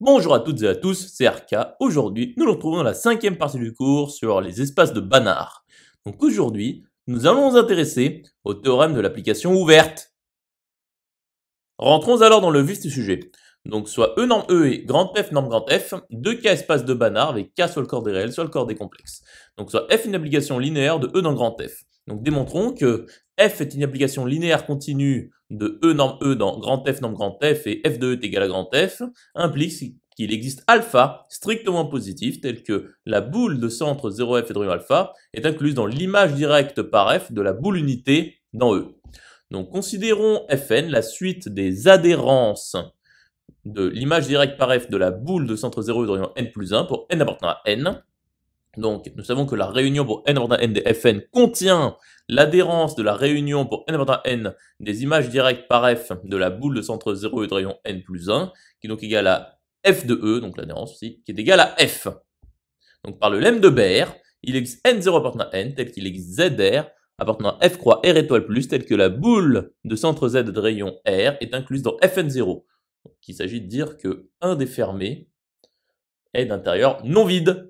Bonjour à toutes et à tous, c'est RK. Aujourd'hui, nous nous retrouvons dans la 5e partie du cours sur les espaces de Banach. Donc aujourd'hui, nous allons nous intéresser au théorème de l'application ouverte. Rentrons alors dans le vif du sujet. Donc soit E norme E et grand F norme grand F, deux cas espaces de Banach avec K soit le corps des réels, soit le corps des complexes. Donc soit F une application linéaire de E dans grand F. Donc démontrons que F est une application linéaire continue de E norme E dans grand F norme grand F et F de E est égal à grand F, implique qu'il existe alpha strictement positif, tel que la boule de centre 0F et de rayon alpha est incluse dans l'image directe par F de la boule unité dans E. Donc considérons Fn la suite des adhérences de l'image directe par F de la boule de centre 0 et de rayon n plus 1 pour n appartenant à n. Donc nous savons que la réunion pour n appartenant à n des Fn contient l'adhérence de la réunion pour n appartenant à n des images directes par F de la boule de centre 0 et de rayon n plus 1, qui est donc égale à F de E, donc l'adhérence aussi, qui est égale à F. Donc par le lemme de Baire, il existe N0 appartenant à N tel qu'il existe ZR appartenant à F croix R étoile plus tel que la boule de centre Z de rayon R est incluse dans Fn0. Donc il s'agit de dire que un des fermés est d'intérieur non vide.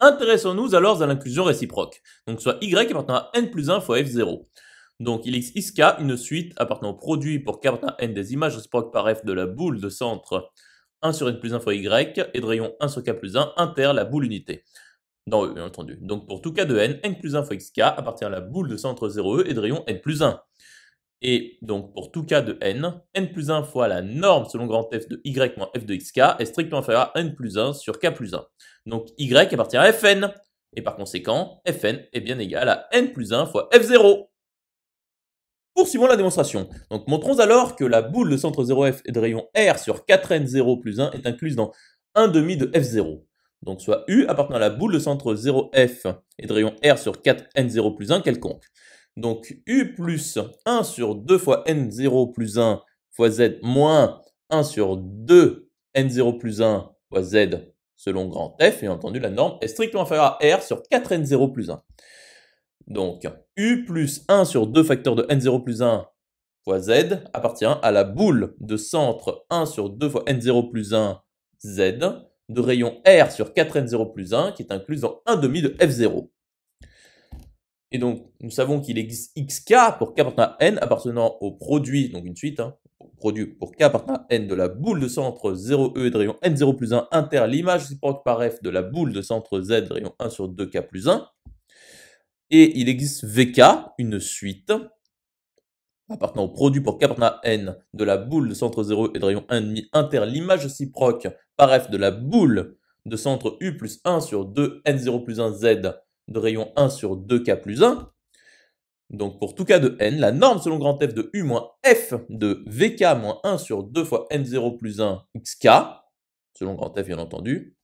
Intéressons-nous alors à l'inclusion réciproque. Donc soit Y appartenant à N plus 1 fois F0. Donc il existe isk une suite appartenant au produit pour K appartenant à N des images réciproques par F de la boule de centre 1 sur N plus 1 fois Y et de rayon 1 sur K plus 1 inter la boule unité. Dans E, bien entendu. Donc pour tout cas de N, N plus 1 fois XK appartient à la boule de centre 0E et de rayon N plus 1. Et donc pour tout cas de N, N plus 1 fois la norme selon grand F de Y moins F de XK est strictement inférieur à N plus 1 sur K plus 1. Donc Y appartient à Fn. Et par conséquent, Fn est bien égal à N plus 1 fois F0. Poursuivons la démonstration. Donc montrons alors que la boule de centre 0F et de rayon R sur 4N0 plus 1 est incluse dans 1 demi de F0. Donc soit U appartenant à la boule de centre 0F et de rayon R sur 4N0 plus 1 quelconque. Donc U plus 1 sur 2 fois N0 plus 1 fois Z moins 1 sur 2 N0 plus 1 fois Z selon grand F, et bien entendu la norme est strictement inférieure à R sur 4N0 plus 1. Donc, U plus 1 sur 2 facteurs de N0 plus 1 fois Z appartient à la boule de centre 1 sur 2 fois N0 plus 1 Z de rayon R sur 4N0 plus 1 qui est incluse dans 1 demi de F0. Et donc, nous savons qu'il existe XK pour K appartenant à N appartenant au produit, donc une suite, produit pour K appartenant à N de la boule de centre 0E et de rayon N0 plus 1 inter l'image réciproque par F de la boule de centre Z de rayon 1 sur 2K plus 1. Et il existe VK, une suite, appartenant au produit pour K appartenant à N de la boule de centre 0 et de rayon 1,5 inter l'image réciproque par F de la boule de centre U plus 1 sur 2 N0 plus 1 Z de rayon 1 sur 2K plus 1. Donc pour tout cas de N, la norme selon grand F de U moins F de VK moins 1 sur 2 fois N0 plus 1 XK, selon grand F bien entendu,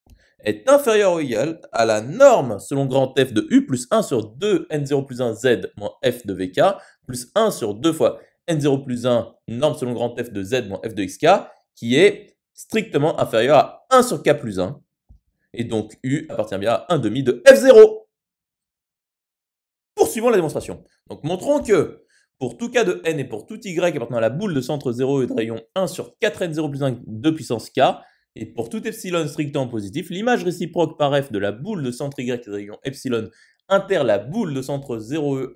est inférieur ou égal à la norme selon grand F de U plus 1 sur 2 N0 plus 1 Z moins F de VK plus 1 sur 2 fois N0 plus 1 norme selon grand F de Z moins F de XK qui est strictement inférieur à 1 sur K plus 1. Et donc U appartient bien à 1 demi de F0. Poursuivons la démonstration. Donc montrons que pour tout K de N et pour tout Y appartenant à la boule de centre 0 et de rayon 1 sur 4N0 plus 1 de puissance K, et pour tout epsilon strictement positif, l'image réciproque par F de la boule de centre Y de rayon epsilon inter la boule de centre 0E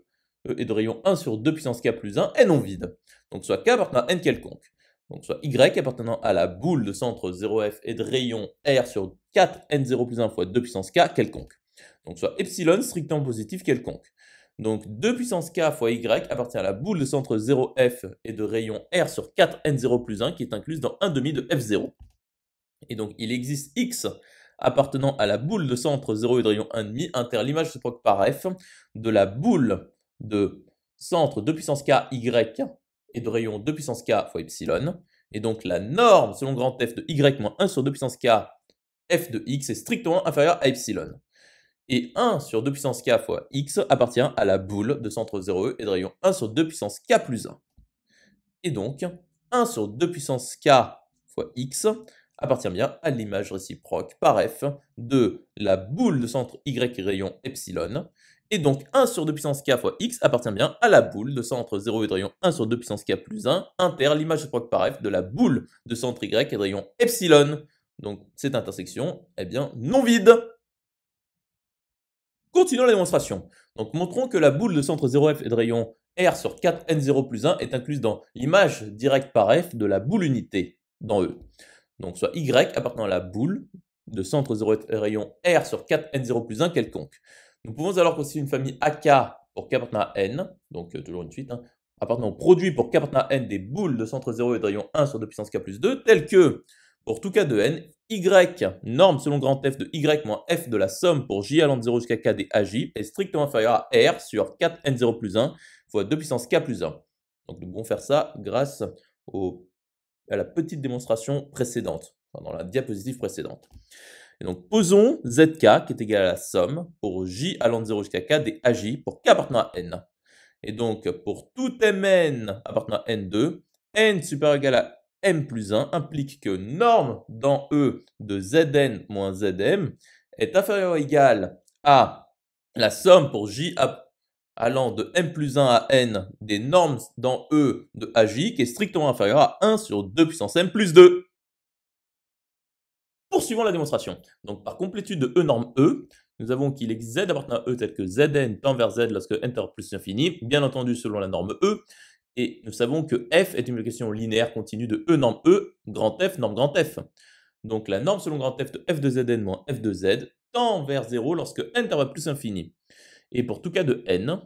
et de rayon 1 sur 2 puissance K plus 1 est non vide. Donc soit K appartenant à N quelconque. Donc soit Y appartenant à la boule de centre 0F et de rayon R sur 4N0 plus 1 fois 2 puissance K quelconque. Donc soit epsilon strictement positif quelconque. Donc 2 puissance K fois Y appartient à la boule de centre 0F et de rayon R sur 4N0 plus 1 qui est incluse dans 1 demi de F0. Et donc, il existe X appartenant à la boule de centre 0 et de rayon 1,5 inter l'image réciproque par F de la boule de centre 2 puissance K Y et de rayon 2 puissance K fois epsilon. Et donc, la norme selon grand F de Y moins 1 sur 2 puissance K F de X est strictement inférieure à epsilon. Et 1 sur 2 puissance K fois X appartient à la boule de centre 0E et de rayon 1 sur 2 puissance K plus 1. Et donc, 1 sur 2 puissance K fois X appartient bien à l'image réciproque par F de la boule de centre Y rayon epsilon Et donc 1 sur 2 puissance k fois x appartient bien à la boule de centre 0 et de rayon 1 sur 2 puissance k plus 1, inter l'image réciproque par f de la boule de centre y et de rayon epsilon. Donc cette intersection est bien non vide. Continuons la démonstration. Donc montrons que la boule de centre 0f et de rayon r sur 4n0 plus 1 est incluse dans l'image directe par f de la boule unité dans E. Donc soit y appartenant à la boule de centre 0 et rayon r sur 4n0 plus 1 quelconque. Nous pouvons alors constituer une famille AK pour k appartenant à n, donc toujours une suite, appartenant au produit pour k appartenant à n des boules de centre 0 et de rayon 1 sur 2 puissance k plus 2, tel que, pour tout cas de n, y, norme selon grand F de y moins f de la somme pour j allant de 0 jusqu'à k des AJ est strictement inférieur à r sur 4n0 plus 1 fois 2 puissance k plus 1. Donc nous pouvons faire ça grâce à la petite démonstration précédente, dans la diapositive précédente. Et donc posons zk qui est égal à la somme pour j allant de 0 jusqu'à k des AJ pour k appartenant à n. Et donc pour tout mn appartenant à n2, n supérieur ou égal à m plus 1 implique que norme dans E de zn moins zm est inférieure ou égale à la somme pour j allant de m plus 1 à n des normes dans E de AJ qui est strictement inférieure à 1 sur 2 puissance m plus 2. Poursuivons la démonstration. Donc par complétude de E norme E, nous avons qu'il existe z appartenant à E tel que zn tend vers z lorsque n tend vers plus l'infini, bien entendu selon la norme E, et nous savons que f est une multiplication linéaire continue de E norme E, grand F, norme grand F. Donc la norme selon grand F de f de zn moins f de z tend vers 0 lorsque n tend vers plus infini. Et pour tout cas de n,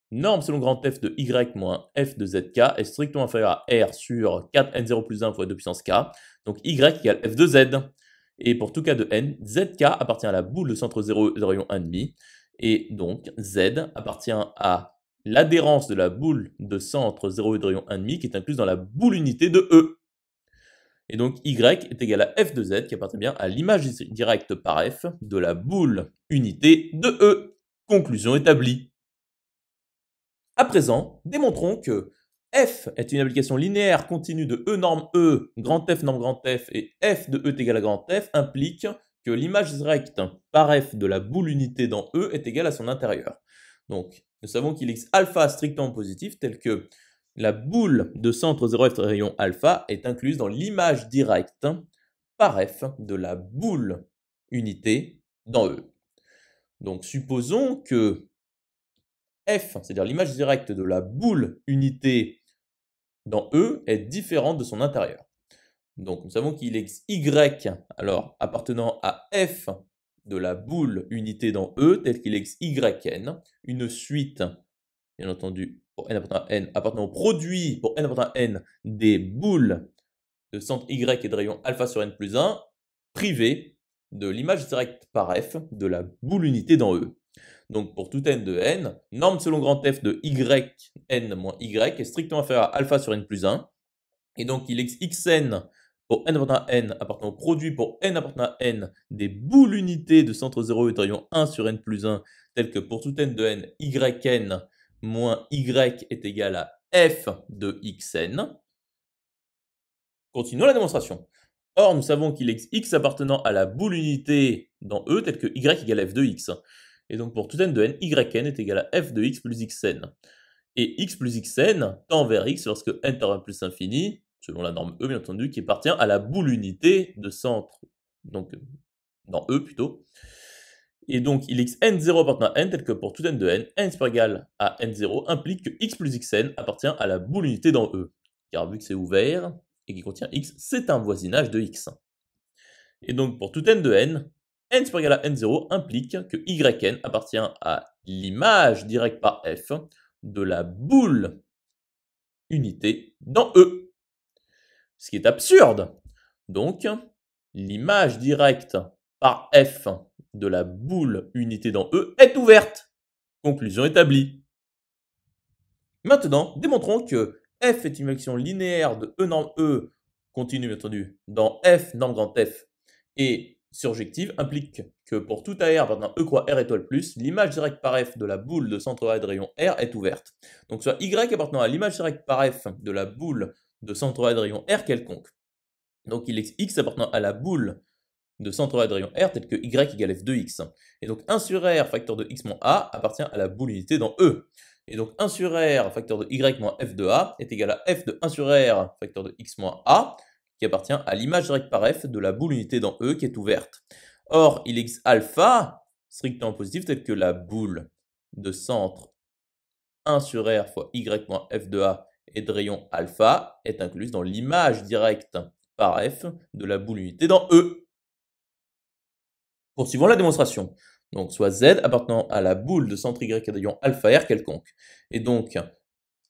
norme selon grand F de y moins f de zk est strictement inférieure à r sur 4n0 plus 1 fois 2 puissance k, donc y égale f de z. Et pour tout cas de n, zk appartient à la boule de centre 0 de rayon 1,5, et donc z appartient à l'adhérence de la boule de centre 0 et de rayon 1,5 qui est incluse dans la boule unité de E. Et donc y est égal à f de z qui appartient bien à l'image directe par f de la boule unité de E. Conclusion établie. À présent, démontrons que f est une application linéaire continue de E norme E, grand F norme grand F et f de E est égal à grand F implique que l'image directe par f de la boule unité dans E est égale à son intérieur. Donc, nous savons qu'il existe alpha strictement positif tel que la boule de centre 0f de rayon alpha est incluse dans l'image directe par f de la boule unité dans E. Donc, supposons que f, c'est-à-dire l'image directe de la boule unité dans E, est différente de son intérieur. Donc, nous savons qu'il existe y, alors appartenant à f de la boule unité dans E, tel qu'il existe yn, une suite, bien entendu, pour n appartenant à n, appartenant au produit pour n appartenant à n des boules de centre y et de rayon alpha sur n plus 1, privée de l'image directe par f de la boule unité dans E. Donc pour tout n de n, norme selon grand F de yn moins y est strictement inférieure à alpha sur n plus 1. Et donc il existe xn pour n appartenant à n appartenant au produit pour n appartenant à n des boules unités de centre 0 et de rayon 1 sur n plus 1, tel que pour tout n de n, yn moins y est égal à f de xn. Continuons la démonstration. Or, nous savons qu'il existe x appartenant à la boule unité dans E, tel que y égale f de x. Et donc pour tout n de n, yn est égal à f de x plus xn. Et x plus xn tend vers x lorsque n tend vers plus infini, selon la norme E bien entendu, qui appartient à la boule unité de centre, donc dans E plutôt. Et donc il existe n0 appartenant à n, tel que pour tout n de n, n supérieur égal à n0 implique que x plus xn appartient à la boule unité dans E. Car vu que c'est ouvert et qui contient x, c'est un voisinage de x. Et donc pour tout n de n supérieur égal à n0 implique que yn appartient à l'image directe par f de la boule unité dans E. Ce qui est absurde. Donc, l'image directe par f de la boule unité dans E est ouverte. Conclusion établie. Maintenant, démontrons que f est une action linéaire de E norme E continue, bien entendu, dans f norme grand F et surjective implique que pour tout AR appartenant à E croix R étoile plus, l'image directe par F de la boule de centre A de rayon R est ouverte. Donc soit Y appartenant à l'image directe par F de la boule de centre A de rayon R quelconque. Donc il existe X appartenant à la boule de centre A de rayon R tel que y égale f de x. Et donc 1 sur R facteur de x moins a appartient à la boule unité dans E. Et donc 1 sur R facteur de y moins f de a est égal à f de 1 sur R facteur de x moins a, qui appartient à l'image directe par f de la boule unité dans E qui est ouverte. Or, il existe alpha strictement positif tel que la boule de centre 1 sur R fois y moins f de a et de rayon alpha est incluse dans l'image directe par f de la boule unité dans E. Poursuivons la démonstration. Donc, soit z appartenant à la boule de centre y et de rayon alpha r quelconque. Et donc,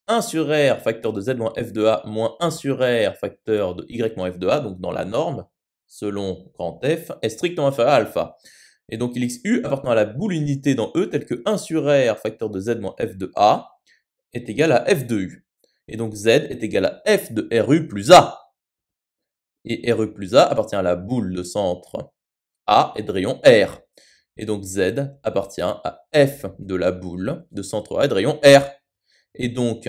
1 sur R facteur de z moins f de a moins 1 sur R facteur de y moins f de a, donc dans la norme, selon grand F, est strictement inférieur à alpha. Et donc il existe U appartenant à la boule unité dans E tel que 1 sur R facteur de z moins f de a est égal à f de U. Et donc z est égal à f de RU plus A. Et RU plus A appartient à la boule de centre A et de rayon R. Et donc z appartient à f de la boule de centre A et de rayon R. Et donc,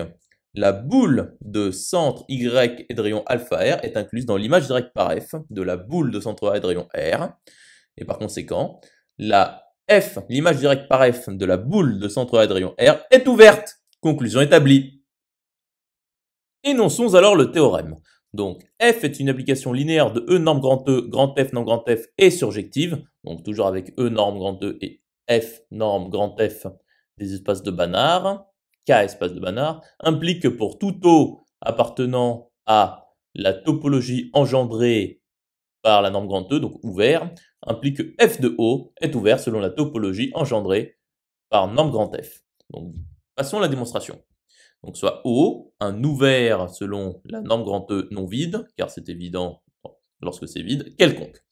la boule de centre Y et de rayon alpha R est incluse dans l'image directe par F de la boule de centre A et de rayon R. Et par conséquent, l'image directe par F de la boule de centre A et de rayon R est ouverte. Conclusion établie. Énonçons alors le théorème. Donc, F est une application linéaire de E norme grand F norme grand F et surjective. Donc, toujours avec E norme grand E et F norme grand F des espaces de Banach. K espace de Banach, implique que pour tout O appartenant à la topologie engendrée par la norme grand E, donc ouvert, implique que f de O est ouvert selon la topologie engendrée par norme grand F. Donc, passons à la démonstration. Donc, soit O, un ouvert selon la norme grand E non vide, car c'est évident lorsque c'est vide, quelconque.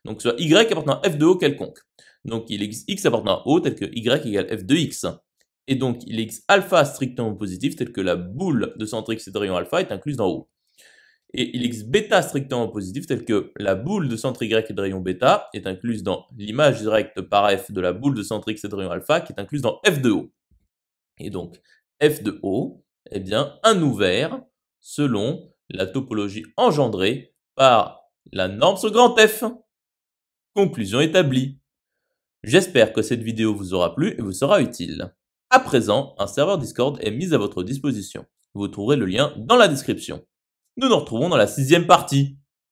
Donc, soit Y appartenant à f de O quelconque. Donc, il existe X appartenant à O tel que Y égale f de X. Et donc, il existe alpha strictement positif, tel que la boule de centre X et de rayon alpha est incluse dans O. Et il existe bêta strictement positif, tel que la boule de centre Y et de rayon bêta est incluse dans l'image directe par F de la boule de centre X et de rayon alpha, qui est incluse dans F de O. Et donc, F de O est bien un ouvert selon la topologie engendrée par la norme sur grand F. Conclusion établie. J'espère que cette vidéo vous aura plu et vous sera utile. À présent, un serveur Discord est mis à votre disposition. Vous trouverez le lien dans la description. Nous nous retrouvons dans la 6e partie.